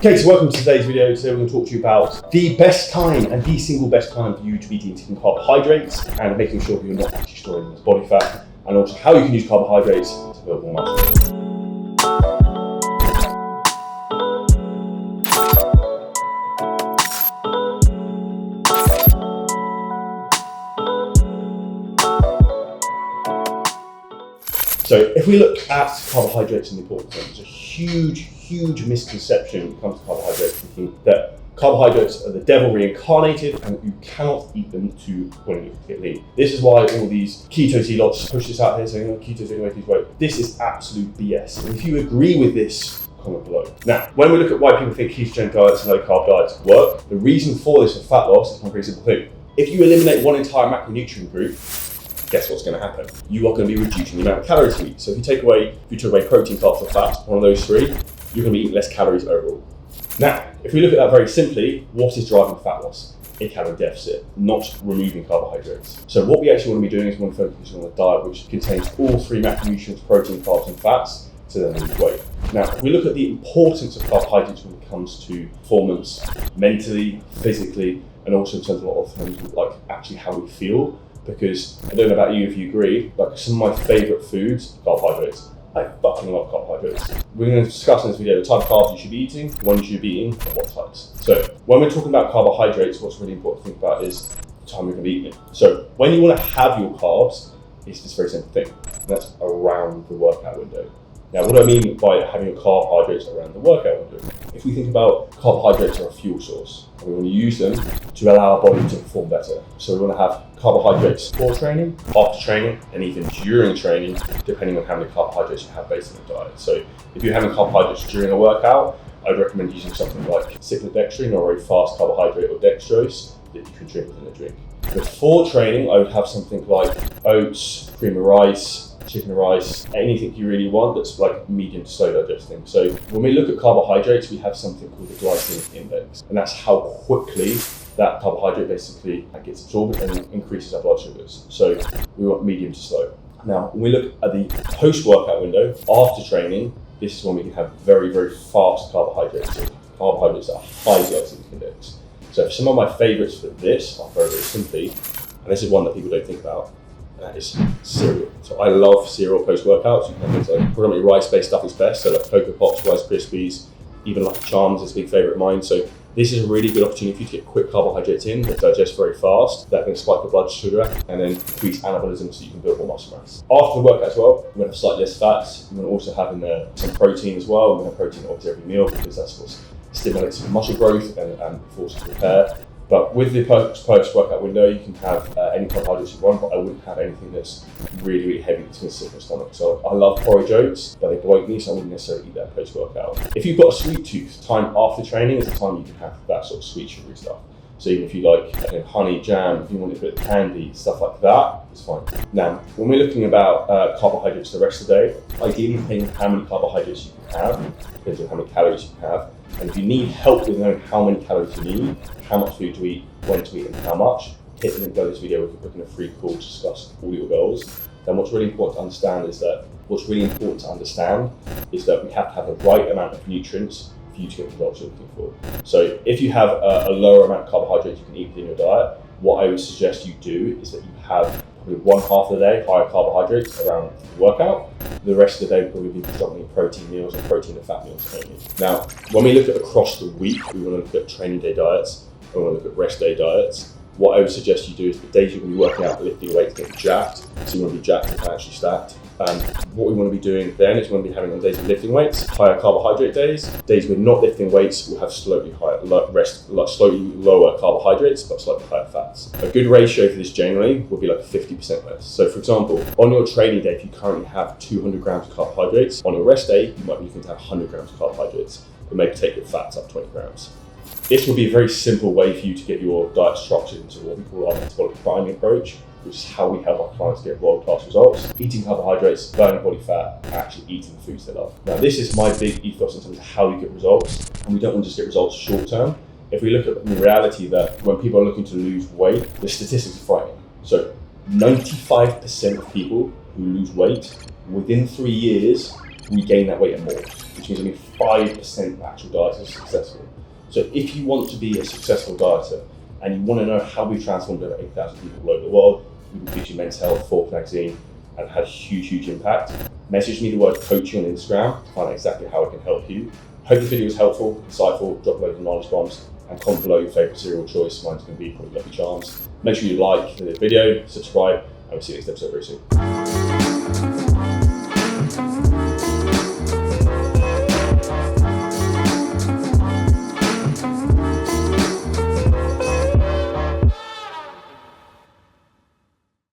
Okay, so welcome to today's video. Today we're going to talk to you about the best time and the single best time for you to be eating carbohydrates and making sure that you're not actually storing as body fat, and also how you can use carbohydrates to build more muscle. So if we look at carbohydrates and the importance of them, there's a huge misconception when it comes to carbohydrates, thinking that carbohydrates are the devil reincarnated and you cannot eat them when you get lean. This is why all these keto lots push this out here saying, oh, keto's going to make you weight. This is absolute BS. And if you agree with this, comment below. Now, when we look at why people think ketogenic diets and low carb diets work, the reason for this for fat loss is one very simple thing. If you eliminate one entire macronutrient group, guess what's going to happen? You are going to be reducing the amount of calories you eat. So if you took away protein, carbs, or fat, one of those three, you're going to be eating less calories overall. Now, if we look at that very simply, what is driving fat loss? A calorie deficit, not removing carbohydrates. So what we actually want to be doing is we want to focus on a diet which contains all three macronutrients, protein, carbs, and fats, to then lose weight. Now, if we look at the importance of carbohydrates when it comes to performance, mentally, physically, and also in terms of a lot of things like actually how we feel, because I don't know about you if you agree, like some of my favourite foods, carbohydrates. I fucking love carbohydrates. We're going to discuss in this video the type of carbs you should be eating, when you should be eating, and what types. So when we're talking about carbohydrates, what's really important to think about is the time you're going to be eating it. So when you want to have your carbs, it's this very simple thing, and that's around the workout window. Now, what do I mean by having your carbohydrates around the workout window? If we think about carbohydrates are a fuel source, and we want to use them to allow our body to perform better. So we want to have carbohydrates before training, after training, and even during training, depending on how many carbohydrates you have based on your diet. So if you're having carbohydrates during a workout, I'd recommend using something like cyclodextrin or a fast carbohydrate or dextrose that you can drink within a drink. Before training, I would have something like oats, cream of rice, chicken and rice, anything you really want that's like medium to slow digesting. So when we look at carbohydrates, we have something called the glycemic index, and that's how quickly that carbohydrate basically gets absorbed and increases our blood sugars. So we want medium to slow. Now, when we look at the post-workout window, after training, this is when we can have very fast carbohydrates, so carbohydrates that are high glycemic index. So some of my favorites for this are very simply, and this is one that people don't think about, that is cereal. So I love cereal post-workouts. You can have things like predominantly rice-based stuff is best, so like Cocoa Pops, Rice Krispies, even like Charms is a big favourite of mine. So this is a really good opportunity for you to get quick carbohydrates in that digest very fast, that can spike the blood sugar and then increase anabolism so you can build more muscle mass. After the workout as well, we're going to have slightly less fats. We're going to also have in there some protein as well. We're going to have protein obviously every meal because that's what stimulates muscle growth and forces repair. But with the post-workout window, you can have any carbohydrates you want, but I wouldn't have anything that's really heavy that's going to sit in your stomach. So I love porridge oats, but they bloat me, so I wouldn't necessarily eat that post-workout. If you've got a sweet tooth, time after training is the time you can have that sort of sweet sugary stuff. So even if you like honey, jam, if you want a bit of candy, stuff like that, it's fine. Now, when we're looking about carbohydrates the rest of the day, ideally depending on how many carbohydrates you can have, depends on how many calories you can have. And if you need help with knowing how many calories you need, how much food to eat, when to eat, and how much, hit the link below this video. We can book in a free call to discuss all your goals. Then what's really important to understand is that we have to have the right amount of nutrients for you to get the results you're looking for. So if you have a lower amount of carbohydrates you can eat within your diet, what I would suggest you do is that you have probably one half of the day higher carbohydrates around the workout. The rest of the day will probably be predominantly protein meals and protein and fat meals only. Now, when we look at across the week, we want to look at training day diets, we want to look at rest day diets. What I would suggest you do is the days you're going to be working out, lifting weights, getting jacked, so you want to be jacked and actually stacked. What we want to be doing then is we want to be having on days of lifting weights, higher carbohydrate days. Days we're not lifting weights will have slightly lower carbohydrates, but slightly higher fats. A good ratio for this generally would be like 50% less. So for example, on your training day, if you currently have 200 grams of carbohydrates, on your rest day, you might be looking to have 100 grams of carbohydrates, but maybe take your fats up 20 grams. This would be a very simple way for you to get your diet structured into what we call our metabolic priming approach, which is how we help our clients get world-class results. Eating carbohydrates, burning body fat, and actually eating the foods they love. Now, this is my big ethos in terms of how we get results, and we don't want to just get results short term. If we look at the reality that when people are looking to lose weight, the statistics are frightening. So 95% of people who lose weight within 3 years regain that weight and more, which means only 5% of actual dieters are successful. So if you want to be a successful dieter and you want to know how we've transformed over 8,000 people all over the world, we've featured Men's Health, Forbes magazine, and had a huge impact, message me the word coaching on Instagram to find out exactly how I can help you. Hope this video was helpful, insightful, drop a load of knowledge bombs, and comment below your favourite cereal choice. Mine's going to be probably Lucky Charms. Make sure you like the video, subscribe, and we'll see you next episode very soon.